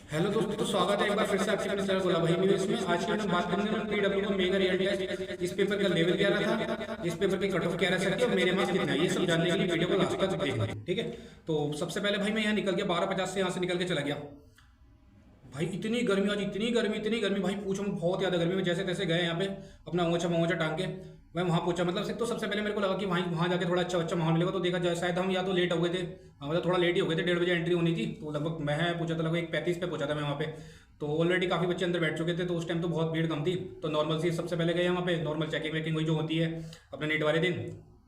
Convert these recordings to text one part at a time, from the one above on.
Hello दोस्तों, तो स्वागत है एक बार फिर से आपके अपने चैनल गोला भाई न्यूज़ में। आज की हम बात करने में पीडब्ल्यू को मेगा रियल टेस्ट, इस पेपर का लेवल क्या रहा था, इस पेपर की कट ऑफ क्या रह सकती है और मेरे मार्क्स कितना है, ये सब जानने के लिए वीडियो को लास्ट तक देखना है। ठीक है, तो सबसे पहले भाई मैं यहाँ निकल गया 12:50 से, यहाँ से निकल के चला गया। भाई इतनी गर्मी, आज इतनी गर्मी भाई पूछो, बहुत ज़्यादा गर्मी में जैसे तैसे गए यहाँ पे अपना ओंचा टांग के मैं वहाँ पहुंचा। मतलब सिर्फ तो सबसे पहले मेरे को लगा कि वहाँ जाके थोड़ा अच्छा माहौल मिलेगा, तो देखा जाए शायद हम या तो लेट हो गए थे। हाँ, मतलब थोड़ा लेट ही हो गए थे, 1:30 बजे एंट्री होनी थी, तो लगभग मैं पूछा था लगभग 1:35 पे पहुंचा था मैं वहाँ पे। तो ऑलरेडी काफ़ी बच्चे अंदर बैठ चुके थे, तो उस टाइम तो बहुत भीड़ कम थी। तो नॉर्मल सी सबसे पहले गए वहाँ पे, नॉर्मल चेकिंग वेकिंग वही जो होती है अपने नेट वाले दिन।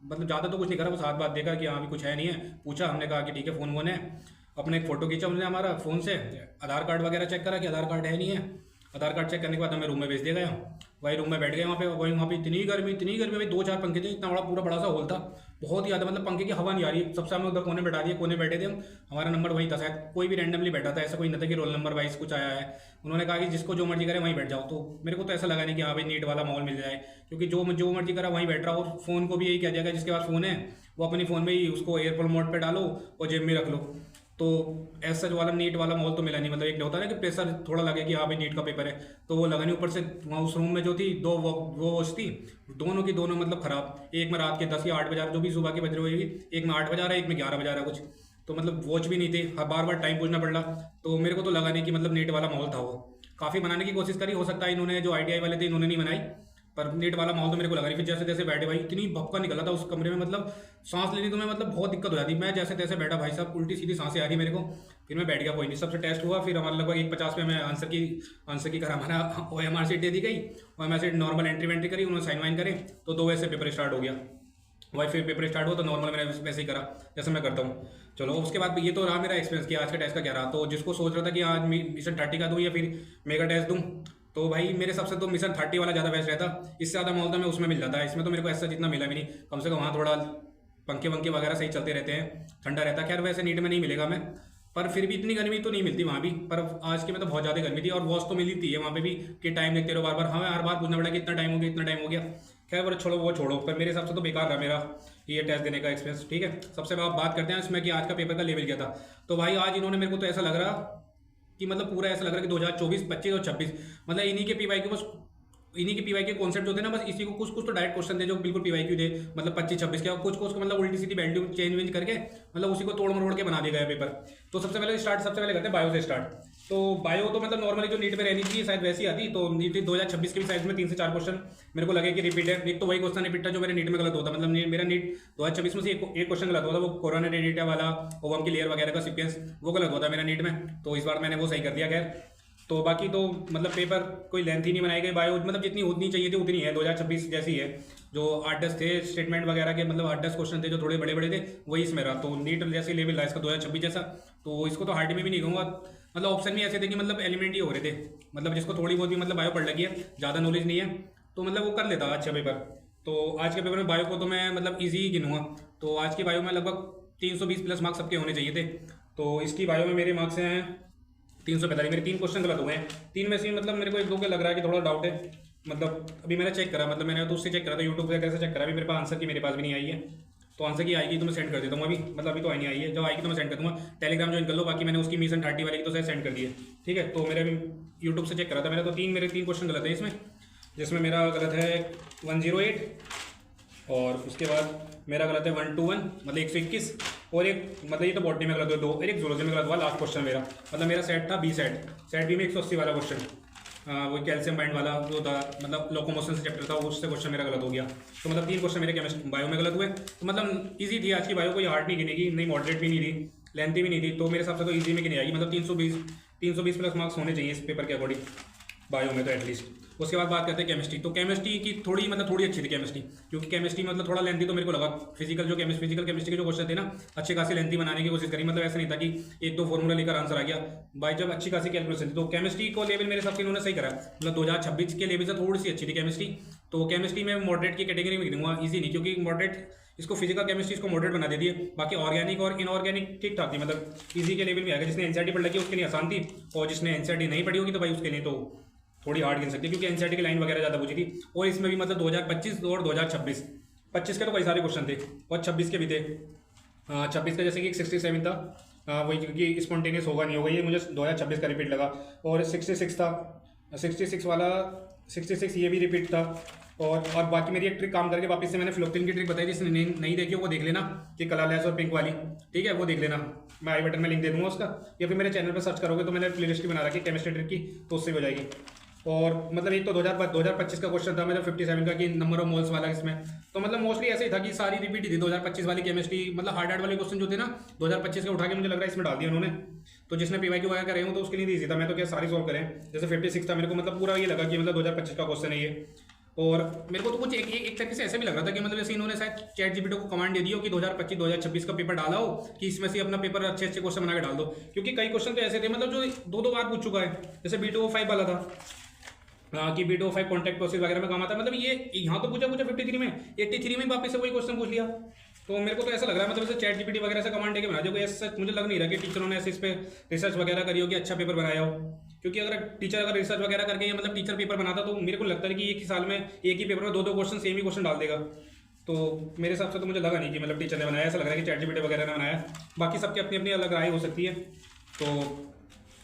मतलब ज़्यादा तो कुछ नहीं करा, बस हाथ बात देखा कि हाँ भी कुछ है नहीं है, पूछा, हमने कहा कि ठीक है फ़ोन वोन है, अपने एक फ़ोटो खींचा हमने हमारा फ़ोन से, आधार कार्ड वगैरह चेक करा कि आधार कार्ड है नहीं है। आधार कार्ड चेक करने के बाद हमें रूम में भेज दिया गया। वही रूम में बैठ गए वहाँ पे इतनी गर्मी भाई, 2-4 पंखे थे, इतना बड़ा बड़ा सा हॉल था, बहुत ही ज़्यादा, मतलब पंखे की हवा नहीं आ रही। सबसे हमें उधर कोने बैठा दिया, कोने बैठे थे हम, हमारा नंबर वही था, शायद कोई भी रैंडमली बैठा था, ऐसा कोई नहीं था कि रोल नंबर वाइज कुछ आया है। उन्होंने कहा कि जिसको जो मर्जी करे वहीं बैठ जाओ। तो मेरे को तो ऐसा लगा नहीं कि हाँ भाई नीट वाला माहौल मिल जाए, क्योंकि जो मर्जी करा वहीं बैठ रहा। और फ़ोन को भी यही कह दिया गया जिसके पास फ़ोन है वो अपनी फ़ोन में ही उसको एयरप्लेन मोड पर डालो और जेब में रख लो। तो ऐसा जो वाला नीट वाला माहौल तो मिला नहीं। मतलब एक होता है ना कि प्रेशर थोड़ा लगे कि हाँ भाई नीट का पेपर है, तो वो लगा नहीं। ऊपर से वहाँ उस रूम में जो थी वो वॉच थी, दोनों की दोनों मतलब खराब। एक में रात के 10 या 8 बजा रहा, जो भी सुबह की बज रही होगी, एक में 8 बजा रहा है, एक में 11 बजा रहा है कुछ। तो मतलब वॉच भी नहीं थी, बार बार टाइम पूछना पड़ रहा। तो मेरे को तो लगा नहीं कि मतलब नीट वाला माहौल था। वो काफ़ी बनाने की कोशिश करी, हो सकता है इन्होंने जो ITI वाले थे इन्होंने नहीं बनाई, पर नीट वाला माहौल तो मेरे को लगा नहीं। फिर जैसे तैसे बैठे भाई, इतनी भपका निकला था उस कमरे में, मतलब सांस लेनी तो मैं मतलब बहुत दिक्कत हो जाती। मैं जैसे तैसे बैठा भाई साहब, उल्टी सीधी सांसें आ रही मेरे को। फिर मैं बैठ गया, कोई नहीं, सबसे टेस्ट हुआ। फिर हमारा लगभग 1:50 पे मैं आंसर की कर हमारा OMR सीट दे दी गई। OMR सीट नॉर्मल एंट्री वेंट्री करी, उन्होंने साइन वाइन करे, तो 2 बजे से पेपर स्टार्ट हो गया। वही फिर पेपर स्टार्ट हुआ तो नॉर्मल मैंने वैसे ही करा जैसे मैं करता हूँ। चलो उसके बाद ये तो रहा मेरा एक्सपीरियंस कि आज का टेस्ट का क्या रहा। तो जिसको सोच रहा था कि आज मिशन 30 का दूँ या फिर मेगा टेस्ट दूँ, तो भाई मेरे सबसे तो मिशन 30 वाला ज़्यादा बेस्ट रहता। इससे ज़्यादा माहौल तो मैं उसमें मिल जाता है, इसमें तो मेरे को ऐसा जितना मिला भी नहीं। कम से कम वहाँ थोड़ा पंखे वंखे वगैरह सही चलते रहते हैं, ठंडा रहता है। खैर वैसे नीट में नहीं मिलेगा मैं, पर फिर भी इतनी गर्मी तो नहीं मिलती वहाँ भी। पर आज के में तो बहुत ज़्यादा गर्मी थी, और वॉच तो मिली थी वहाँ पे भी कि टाइम देखते रहो बार बार। हमें हर बार पूछना पड़ा कि इतना टाइम हो गया, इतना टाइम हो गया। खैर वो छोड़ो, पर मेरे हिसाब से तो बेकार रहा मेरा ये टेस्ट देने का एक्सपीरियंस। ठीक है, सबसे बात करते हैं इसमें कि आज का पेपर का लेवल क्या था। तो भाई आज इन्होंने, मेरे को तो ऐसा लग रहा कि मतलब पूरा ऐसा लग रहा है कि 2024, 25 और 26 मतलब इन्हीं के पीवाई के बस, इन्हीं के पीवाई के कॉन्सेप्ट जो थे ना, बस इसी को कुछ तो डायरेक्ट क्वेश्चन थे जो बिल्कुल पीवाई क्यू थे, मतलब 25-26 के, और कुछ को उसको मतलब उल्टी सीधी वैल्यू चेंज करके मतलब उसी को तोड़ मरोड़ के बना दिया गया पेपर। तो सबसे पहले करते हैं बायो से स्टार्ट। तो बायो तो मतलब नॉर्मली जो नीट में रहनी चाहिए शायद वैसी आती। तो नीट 2026 के भी साइज में 3 से 4 क्वेश्चन मेरे को लगे कि रिपीट है। एक तो वही क्वेश्चन रिपीट था जो मेरे नीट में गलत होता, मतलब मेरा नीट 2026 में से एक क्वेश्चन गलत होता, वो कोरोना डेटा वाला ओवम की लेयर वगैरह का सीक्वेंस वो गलत होता मेरा नीट में। तो इस बार मैंने वो सही कर दिया। खैर तो बाकी तो मतलब पेपर कोई लेंथ ही नहीं बनाई गई। बायो मतलब जितनी होनी चाहिए थी उतनी है, 2026 जैसी है। जो 8-10 थे स्टेटमेंट वगैरह के, मतलब 8-10 क्वेश्चन थे जो थोड़े बड़े बड़े थे, वही इसमें रहा। तो नीट जैसे लेवल रहा इसका 2026 जैसा। तो इसको तो हार्ड में भी नहीं कहूँगा, मतलब ऑप्शन भी ऐसे थे कि मतलब एलिमेंट ही हो रहे थे। मतलब जिसको थोड़ी बहुत भी मतलब बायो पढ़ लगी है, ज़्यादा नॉलेज नहीं है, तो मतलब वो कर लेता अच्छा पेपर। तो आज के पेपर में बायो को तो मैं मतलब ईजी ही गिनूंगा। तो आज की बायो में लगभग 320 प्लस मार्क्स सबके होने चाहिए थे। तो इसकी बायो में मेरे मार्क्स हैं 345। मेरे 3 क्वेश्चन गलत हुए हैं। 3 में से मतलब मेरे को 1-2 के लग रहा है कि थोड़ा डाउट है। मतलब अभी मैंने चेक करा, मतलब मैंने तो उससे चेक करा था, यूट्यूब से कैसे चेक करा। अभी मेरे पास आंसर की मेरे पास भी नहीं आई है। तो आंसर की आएगी तो मैं सेंड कर देता हूँ अभी, मतलब अभी तो नहीं आई है, जब आएगी तो मैं सेंड कर दूँगा। टेलीग्राम ज्वाइन कर लो, बाकी मैंने उसकी मिशन 30 वाली की तो सेंड कर दी है। ठीक है, तो मेरे अभी यूट्यूब से चेक करा था मैंने, तो मेरे 3 क्वेश्चन गलत है इसमें, जिसमें मेरा गलत है 108, और उसके बाद मेरा गलत है 121 मतलब 121, और एक मतलब ये तो बॉटनी में गलत हुआ 2, और एक जूलॉजी में गलत हुआ लास्ट क्वेश्चन मेरा। मतलब मेरा सेट था बी सेट बी में 180 वाला क्वेश्चन, वो कैल्शियम बाइंड वाला जो था, मतलब लोकोमोशन से चैप्टर था, उससे क्वेश्चन मेरा गलत हो गया। तो मतलब 3 क्वेश्चन मेरे केमिस्ट्री बायो में गलत हुए। तो मतलब ईजी थी आज की बायो, कोई हार्ड नहीं गिनेगी, नहीं मॉडरेट भी नहीं थी, लेंथी भी नहीं थी। तो मेरे हिसाब से तो ईजी में गिनी आएगी, मतलब 320 प्लस मार्क्स होने चाहिए इस पेपर के अकॉर्डिंग बायो में तो एटलीस्ट। उसके बाद बात करते हैं केमिस्ट्री। तो केमिस्ट्री की थोड़ी अच्छी थी केमिस्ट्री, क्योंकि केमिस्ट्री मतलब थोड़ा लेंथी तो मेरे को लगा। फिजिकल केमिस्ट्री के जो क्वेश्चन थे ना, अच्छे खासी लेंथी बनाने की कोशिश करी। मतलब ऐसा नहीं था कि 1-2 फॉर्मूला लेकर आंसर आ गया भाई, जब अच्छी खासी कैलकुलेशन थी। तो केमिस्ट्री को लेवल मेरे हिसाब से इन्होंने सही करा, मतलब 2026 के लेवल से थोड़ी सी अच्छी थी केमिस्ट्री। तो केमिस्ट्री में मॉडरेट की कैटेगरी में गिनूंगा, ईजी नहीं, क्योंकि मॉडरेट इसको फिजिकल केमिस्ट्री इसको मॉडरेट बना देती है। बाकी ऑर्गेनिक और इनऑर्गेनिक ठीक ठाक थी, मतलब ईजी के लेवल में आएगा। जिसने एनसीईआरटी पढ़ लगी उसके लिए आसान थी, और जिसने एनसीईआरटी नहीं पढ़ी होगी तो भाई उसके लिए तो थोड़ी हार्ड गिन सकती है, क्योंकि एनसीईआरटी की लाइन वगैरह ज़्यादा पूछी थी। और इसमें भी मतलब 2025 और 2026 के तो कई सारे क्वेश्चन थे, और 26 के भी थे। 26 का जैसे कि 67 था, वही, क्योंकि स्पॉन्टेनियस होगा नहीं होगा, ये मुझे 2026 का रिपीट लगा। और 66 था, 66 वाला 66 ये भी रिपीट था। और बाकी मेरी एक ट्रिक काम करके वापस से मैंने फ्लोपिंग की ट्रिक बताई थी, जिसने नहीं देखी हो वो देख लेना, कि कलरलेस और पिंक वाली, ठीक है, वो देख लेना। मैं आई बटन में लिंक दे दूंगा उसका, या फिर मेरे चैनल पर सर्च करोगे तो मैंने प्लेलिस्ट बना रखी है केमिस्ट्री ट्रिक की, तो उससे हो जाएगी। और मतलब एक तो 2025 का क्वेश्चन था मतलब 57 का, कि नंबर ऑफ मोल्स वाला इसमें, तो मतलब मोस्टली ऐसे ही था कि सारी रिपीट ही थी 2025 वाली केमिस्ट्री। मतलब हार्ड वाले क्वेश्चन जो थे ना 2025 के उठा के मुझे लग रहा है इसमें डाल दिया उन्होंने। तो जिसने पीवाईक्यू वगैरह करे हूँ तो उसके लिए ईजी था, मैं तो क्या सारी सॉल्व करें। जैसे 56 था मेरे को मतलब पूरा ये लगा कि मतलब 2025 का क्वेश्चन है ये। और मेरे को तो कुछ एक तरीके से ऐसे भी लग रहा था कि मतलब जैसे इन्होंने शायद चैट जीपीटी को कमांड दे दी हो कि 2025-2026 का पेपर डाला हो, कि इसमें से अपना पेपर अच्छे अच्छे क्वेश्चन बना के डाल दो। क्योंकि कई क्वेश्चन तो ऐसे थे मतलब जो दो बार पूछ चुका है, जैसे B2O5 वाला था, कि B2O5 कॉन्टैक्ट प्रोसेस वगैरह में काम आता है। मतलब ये यहाँ तो पूछा 53 में, 83 में वापस से वही क्वेश्चन पूछ लिया। तो मेरे को तो ऐसा लग रहा है मतलब जैसे चैट जीपीटी वगैरह से कमांड देके बना दिया कोई, ऐसा मुझे लग नहीं रहा कि टीचरों ने ऐसे इस पे रिसर्च वगैरह करी हो कि अच्छा पेपर बनाया हो। क्योंकि अगर रिसर्च वगैरह करके ये मतलब टीचर पेपर बनाता तो मेरे को लगता है कि एक ही साल में एक ही पेपर में दो क्वेश्चन सेम ही क्वेश्चन डाल देगा। तो मेरे हिसाब से तो मुझे लगा नहीं कि मतलब टीचर ने बनाया, ऐसा लग रहा है कि चैट जीपीटी वगैरह ने बनाया। बाकी सबकी अपनी अपनी अलग राय हो सकती है। तो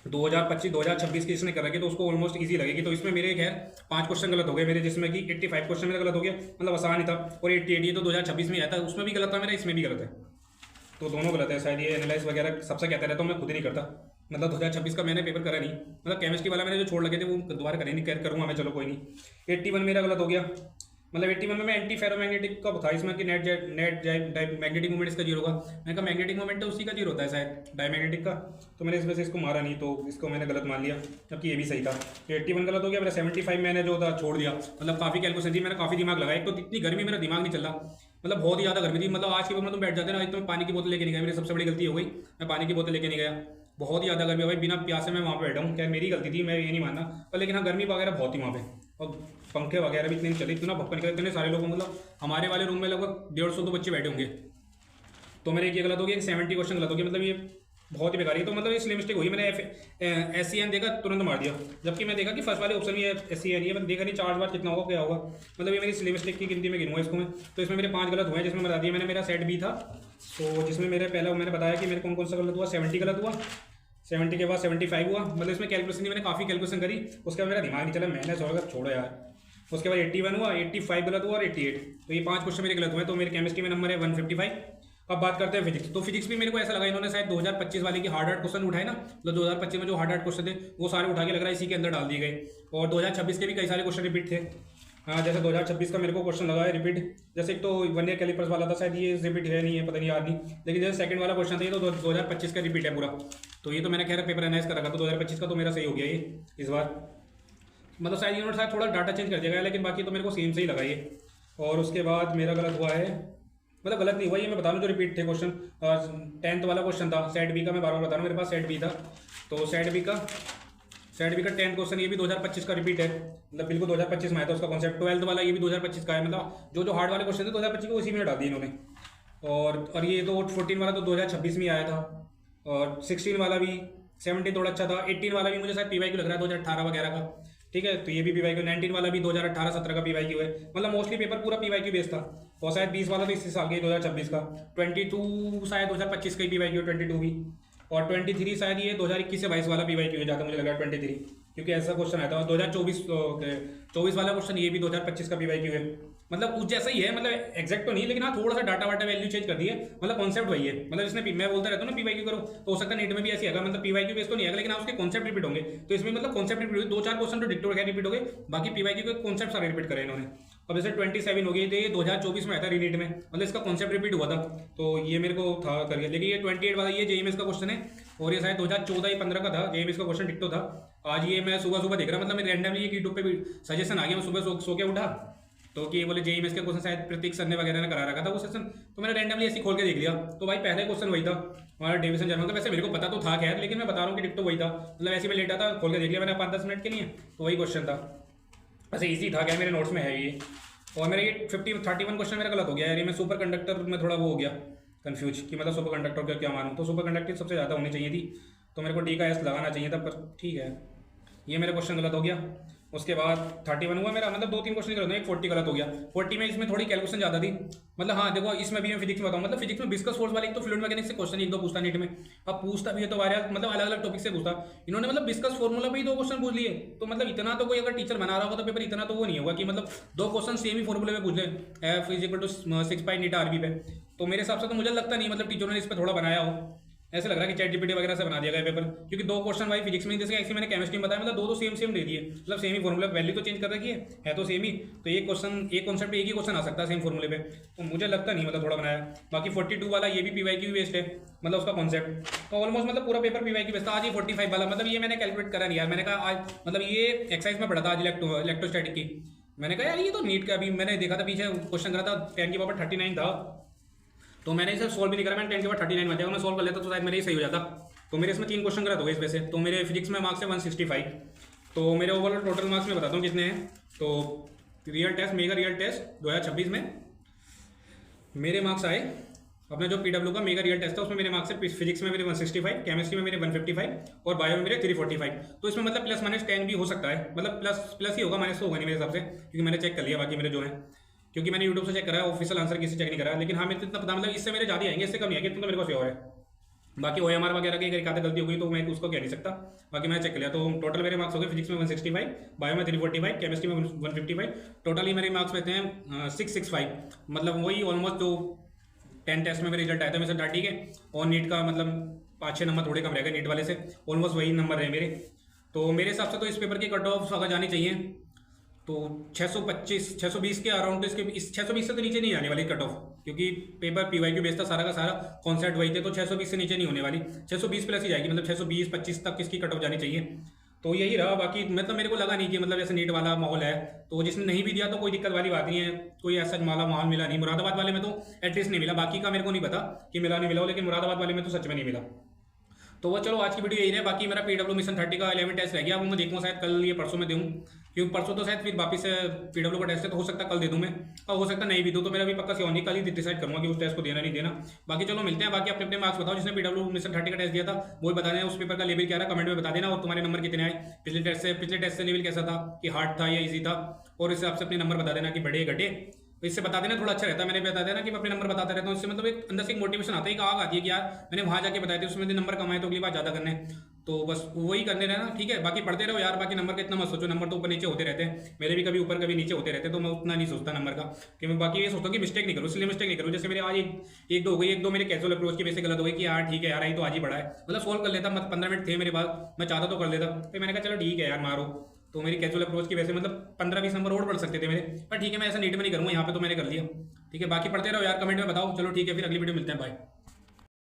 2025-2026 की इसने कर रखी तो उसको ऑलमोस्ट इजी लगेगी। तो इसमें मेरे खैर 5 क्वेश्चन गलत हो गए मेरे, जिसमें कि 85 क्वेश्चन मेरा गलत हो गया, मतलब आसान ही था। और 88 तो 2026 में आया था, उसमें भी गलत था मेरा, इसमें भी गलत है। तो दोनों गलत है शायद। ये एनालाइज वगैरह सबसे कहता रहता हूँ, मैं खुद ही नहीं करता। मतलब 2026 का मैंने पेपर करा नहीं, मतलब केमिस्ट्री वाला मैंने जो छोड़ लगे थे वो दोबारा करें नहीं, करूँगा मैं, चलो कोई नहीं। 81 मेरा गलत हो गया। मतलब 81 में मैं एंटी फेरोमैग्नेटिक का था इसमें कि नेट मैग्नेटिक मूवमेंट इसका जीरो होगा। मैंने कहा मैग्नेटिक मूवमेंट तो उसी का जीरो होता है शायद, डायमैग्नेटिक का। तो मैंने इस वजह से इसको मारा नहीं, तो इसको मैंने गलत मान लिया, जबकि ये भी सही था। तो 81 गलत हो गया मेरा। 75 मैंने जो था छोड़ दिया, मतलब काफ़ी कैलकुलेशन थी, मैंने काफ़ी दिमाग लगाया। एक तो इतनी गर्मी, मेरा दिमाग नहीं चल रहा, मतलब बहुत ही ज़्यादा गर्मी थी। मतलब आज के पेपर में तुम बैठ जाते ना, एक तो मैं पानी की बोतल लेके नहीं गया, मेरी सबसे बड़ी गलती हो गई, मैं पानी की बोतल लेके नहीं गया। बहुत ही ज़्यादा गर्मी है भाई, बिना प्यासे मैं वहाँ पे बैठा हूँ। क्या मेरी गलती थी, मैं ये नहीं मानना, पर लेकिन हाँ गर्मी वगैरह बहुत थी वहाँ पे, और पंखे वगैरह भी इतने नहीं चले, इतना भक्कन निकले, इतने सारे लोग, मतलब हमारे वाले रूम में लगभग 150 तो बच्चे बैठे होंगे। तो मेरे ये गलत हो गया, 70 क्वेश्चन गलत हो गया, मतलब ये बहुत ही बेकार है। तो मतलब ये स्लिम मिस्टेक हुई, मैंने SCN देखा तुरंत मार दिया, जबकि मैं देखा कि फर्स्ट वाले ऑप्शन में SCN है, मैंने देखा नहीं 4 बार कितना होगा क्या होगा। मतलब ये मेरी स्लिम मिस्टेक की गिनती में गिनूंगा इसको मैं। तो इसमें मेरे 5 गलत हुए हैं, जिसमें बता दिया मैंने। मेरा सेट B था, तो जिसमें मेरे पहला मैंने बताया कि मेरे कौन कौन सा गलत हुआ। 70 गलत हुआ, 70 के बाद 75 हुआ। मतलब इसमें कैलकुलेशन थी, मैंने काफ़ी कैलकुलेशन करी, उसके बाद मेरा दिमाग नहीं चला, मैंने छोड़ो यार। उसके बाद 81 हुआ, 85 गलत हुआ और 88। तो ये 5 क्वेश्चन मेरे गलत हुए। तो मेरे केमिस्ट्री में नंबर है 155। अब बात करते हैं फिजिक्स। तो फिजिक्स भी मेरे को ऐसा लगा इन्होंने शायद 2025 वाले की हार्ड क्वेश्चन उठाए ना, मतलब 2025 में जो हार्ड क्वेश्चन थे वो सारे उठा के लग रहा है इसी के अंदर डाल दिए गए। और 2026 के भी कई सारे क्वेश्चन रिपीट थे। हाँ, जैसे 2026 का मेरे को क्वेश्चन लगा है रिपीट। जैसे एक तो 1 ईयर कैलिपर्स वाला था, शायद ये रिपीट है नहीं है, पता नहीं, याद नहीं। लेकिन जैसे सेकंड वाला क्वेश्चन था ये तो 2025 का रिपीट है पूरा। तो ये तो मैंने खैर पेपर एनालाइज कर रखा, तो 2025 का तो मेरा सही हो गया ये इस बार। मतलब शायद इन्होंने शायद थोड़ा डाटा चेंज कर दिया गया, लेकिन बाकी तो मेरे को सेम से ही लगा ये। और उसके बाद मेरा गलत हुआ है, मतलब गलत नहीं हुआ ये मैं बता दूँ, जो रिपीट थे क्वेश्चन। 10th वाला क्वेश्चन था सेट B का, मैं बार बार बता रहा हूँ, मेरे पास सेट B था। तो सेट B का 10th क्वेश्चन ये भी 2025 का रिपीट है, मतलब बिल्कुल 2025 में आया था उसका कॉन्सेप्ट। 12th वाला ये भी 2025 का है, मतलब जो हार्ड वाले क्वेश्चन थे 2025 को उसी में डाल दिए इन्होंने। और ये तो 14 वाला तो 2026 में आया था। और 16 वाला भी, 17 थोड़ा अच्छा था। 18 वाला भी मुझे शायद PYQ लग रहा है 2018 वगैरह का, ठीक है। तो ये भी PYQ। 19 वाला भी 2018-17 का PYQ है, मतलब मोस्टली पेपर पूरा PYQ बेस्ड था। और शायद 20 वाला तो इसी साल के 2026 का। 22 शायद 2025 का ही PYQ, 22 भी। और 23 शायद ये 2021 से 22 वाला PYQ है, जहाँ तक मुझे लग रहा है 23, क्योंकि ऐसा क्वेश्चन आया था। और 2024 वाला क्वेश्चन ये भी 2025 का PYQ है, मतलब कुछ जैसा ही है, मतलब एग्जैक्ट तो नहीं, लेकिन हाँ थोड़ा सा डाटा वाटा वैल्यू चेंज कर दी है, मतलब कॉन्सेप्ट वही है। मतलब इसने मैं बोलता रहता हूँ ना PYQ करो, तो हो सकता है नेट में भी ऐसी आएगा, मतलब PYQ बेस तो नहीं आएगा, लेकिन हाँ उसके कॉन्सेप्ट रिपीट होंगे। तो इसमें मतलब कॉन्सेप्ट रिपीट होंगे, 2-4 क्वेश्चन तो डिक्टो रिपीट हो गए, बाकी PYQ के कॉन्सेप्ट सारे रिपीट करे इन्होंने। अब जैसे 27 हो गई, तो ये 2024 में आया था रीनीट में, मतलब इसका कॉन्सेप्ट रिपीट हुआ था, तो ये मेरे को था कर गया। लेकिन ये 28 वाला ये JMS का क्वेश्चन है, और ये शायद 2014 या 15 का था, JMS का क्वेश्चन डिक्टो था। आज ये मैं सुबह सुबह देख रहा, मतलब मेरे रैंडमली ये यूट्यूब पे भी सजेशन आ गया, मैं सुबह सो के उठा, तो कि ये बोले JMS के क्वेश्चन शायद प्रतीक सर ने वगैरह ने करा रखा था वो सेशन, तो मैंने रैंडमली ऐसे खोल के देख लिया। तो भाई पहले क्वेश्चन वही था हमारा डेविसन जर्मन का। वैसे मेरे को पता तो था खैर, लेकिन मैं बता रहा हूँ कि डिक्टो वही था, मतलब ऐसे में लेटा था, खोल के देख लिया मैंने 5-10 मिनट के लिए, तो वही क्वेश्चन था। ऐसे ईजी था क्या, मेरे नोट्स में है ये। और मेरा ये 31 क्वेश्चन मेरा गलत हो गया यार, ये मैं सुपर कंडक्टर में थोड़ा वो हो गया कन्फ्यूज, कि मतलब सुपर कंडक्टर का क्या मानूँ। तो सुपर कंडक्टिव सबसे ज़्यादा होनी चाहिए थी, तो मेरे को D का S लगाना चाहिए था, पर ठीक है, ये मेरा क्वेश्चन गलत हो गया। उसके बाद 31 हुआ मेरा, मतलब 2-3 क्वेश्चन गलत हुए, एक 40 गलत हो गया। 40 में इसमें थोड़ी कैलकुलेशन ज़्यादा थी, मतलब हाँ देखो इसमें भी मैं फिजिक्स में बताऊँ, मतलब फिजिक्स में विस्कस फोर्स वाले एक तो फ्लूइड मैकेनिक्स से क्वेश्चन एक दो पूछता नीट में, अब पूछता भी है तो वायरल मतलब अलग अलग टॉपिक से पूछता। इन्होंने मतलब विस्कस फॉर्मूला पे ही 2 क्वेश्चन पूछ लिए, तो मतलब इतना तो कोई अगर टीचर बना रहा होगा तो पेपर इतना तो वो नहीं होगा कि मतलब 2 क्वेश्चन सेम ही फॉर्मूले पे पूछ ले, F is equal to 6 pi eta RB पे। तो मेरे हिसाब से तो मुझे लगता नहीं मतलब टीचरों ने इस पर थोड़ा बनाया हो, ऐसा लग रहा है कि चैट जीपीटी वगैरह से बना दिया गया पेपर, क्योंकि 2 क्वेश्चन भाई फिजिक्स में, जैसे ऐसे मैंने केमिस्ट्री में बताया, मतलब 2 तो सेम दे दिए, मतलब सेम ही फॉर्मूला, वैल्यू तो चेंज कर रखी है तो सेम ही, तो एक क्वेश्चन एक कॉन्सेप्ट पे एक ही क्वेश्चन आ सकता है सेम फॉर्मूले पे, तो मुझे लगता नहीं मतलब थोड़ा बनाया। बाकी 42 वाला ये भी पीवाईक्यू बेस्ड है, मतलब उसका कॉन्सेप्ट तो ऑलमोस्ट मतलब पूरा पेपर पीवाईक्यू बेस्ड था। आज ये 45 वाला, मतलब ये मैंने कैलकुलेट करा नहीं यार, मैंने कहा आज मतलब ये एक्सरसाइज में पढ़ा था आज इलेक्ट्रोस्टैटिक की, मैंने कहा यार ये तो नीट का, अभी मैंने देखा था पीछे क्वेश्चन करा था 10 के पावर 39 था, तो मैंने इसे सोल्व भी नहीं करा, मैंने 10 के बाद 39 में, मैं सोल्व कर लेता तो शायद मेरे ही सही हो जाता। तो मेरे इसमें 3 क्वेश्चन गलत हो गए इस वजह से। तो मेरे फिजिक्स में मार्क्स है 165, तो मेरे ओवरऑल टोटल मार्क्स में बताता हूँ कितने हैं। तो real test, mega real test 2026 में मेरे मार्क्स आए, अपना जो पीडब्ल्यू का मेगा रियल टेस्ट था उसमें मेरे मार्क्स है, फिजिक्स में मेरे 165, केमिस्ट्री में मेरे 155 और बायो में मेरे 345। तो इसमें मतलब प्लस माइनस 10 भी हो सकता है, मतलब प्लस ही होगा, माइनस तो होगा नहीं मेरे हिसाब से, क्योंकि मैंने चेक कर लिया बाकी मेरे जो है, क्योंकि मैंने यूट्यूब से चेक करा है, ऑफिशियल आंसर किसी चेक नहीं करा, लेकिन हाँ मेरे तो इतना पता, मतलब इससे मेरे ज़्यादा आएंगे, इससे कम नहीं आएंगे, इतना तो मेरे पास और है। बाकी OMR वगैरह की एक आधा गलती हो गई तो मैं उसको कह नहीं सकता, बाकी मैंने चेक कर लिया। तो टोटल मेरे मार्क्स हो गए फिजिक्स में 165, बायो में 345, केमिस्ट्री में 155, टोटली मेरे मार्क्स रहते हैं 665, मतलब वही ऑलमोस्ट जो 10 टेस्ट में मेरे रिजल्ट आया था मेरे साथ, ठीक है। और नीट का मतलब 5-6 नंबर थोड़े कम रहेगा नीट वाले से, ऑलमोस्ट वही नंबर रहे मेरे। तो मेरे हिसाब से तो इस पेपर की कट ऑफ अगर जानी चाहिए तो 620 के अराउंड, तो इसके इस 620 से तो नीचे नहीं आने वाली कट ऑफ, क्योंकि पेपर पीवाईक्यू बेस्ड था सारा का सारा, कॉन्सेप्ट वही थे, तो 620 से नीचे नहीं होने वाली, 620 प्लस ही जाएगी, मतलब 620-25 तक इसकी कट ऑफ जानी चाहिए। तो यही रहा, बाकी मतलब मेरे को लगा नहीं कि मतलब जैसे नीट वाला माहौल है, तो जिसने नहीं भी दिया तो कोई दिक्कत वाली बात नहीं है, कोई ऐसा माहौल मिला नहीं। मुरादाबाद वाले में तो एटलीस्ट नहीं मिला, बाकी का मेरे को नहीं पता कि मिला नहीं मिला हो, लेकिन मुरादाबाद वाले में तो सच में नहीं मिला। तो वो चलो आज की वीडियो यही है। बाकी मेरा पीडब्ल्यू मिशन 30 का 11 टेस्ट रह गया, वो मैं देखूँ शायद कल या परसों में दूँ, क्योंकि परसों तो शायद फिर वापस से पीडब्ल्यू का टेस्ट है, तो हो सकता है कल दे दूँ मैं, और हो सकता है नहीं भी दूँ, तो मेरा भी पक्का से नहीं, कल ही डिसाइड करूँगा कि उस टेस्ट को देना नहीं देना। बाकी चलो मिलते हैं, बाकी अपने अपने मार्क्स बताओ, जिसने पीडब्ल्यू मिशन 30 का टेस्ट दिया था वो भी बता देना, उस पेपर का लेवल क्या रहा कमेंट में बता देना, और तुम्हारे नंबर कितने आए पिछले टेस्ट से लेवल कैसा था, कि हार्ड था या ईजी था, और इस हिसाब से अपने नंबर बता देना कि बढ़े घटे, तो इससे बता देना थोड़ा अच्छा रहता है। मैंने बता देना कि मैं अपने नंबर बताता रहता हूँ, इससे मतलब एक अंदर से एक मोटिवेशन आता है, एक आग आती है कि यार मैंने वहाँ जाके बताए थे, उसमें नंबर कमाए तो अगली बार ज़्यादा करने, तो बस वही करने रहना, ठीक है। बाकी पढ़ते रहो यार, बाकी नंबर का इतना मत सोचो, नंबर तो ऊपर नीचे होते रहते हैं, मेरे भी कभी ऊपर कभी नीचे होते रहते हैं, तो मैं उतना नहीं सोचता नंबर का, कि मैं बाकी ये सोचता हूँ कि मिस्टेक नहीं करूँ, इसलिए मिस्टेक नहीं करूँ। जैसे मेरे आज एक दो हो गई, एक दो मेरे कैजुअल अप्रोच की वजह से गलत हो गई कि यार ठीक है यार आई तो आज ही पढ़ा है, मतलब सोल्व कर लेता, मतलब 15 मिनट थे मेरे पास, मैं चाहता तो कर लेता, फिर मैंने कहा चलो ठीक है यार मारो, तो मेरी कैजुअल अप्रोच की वजह से मतलब 15-20 नंबर और बढ़ सकते थे मेरे, पर ठीक है मैं ऐसा नीट में नहीं करूँगा, यहाँ पे तो मैंने कर लिया, ठीक है। बाकी पढ़ते रहो यार, कमेंट में बताओ, चलो ठीक है, फिर अगली वीडियो मिलते हैं, बाय।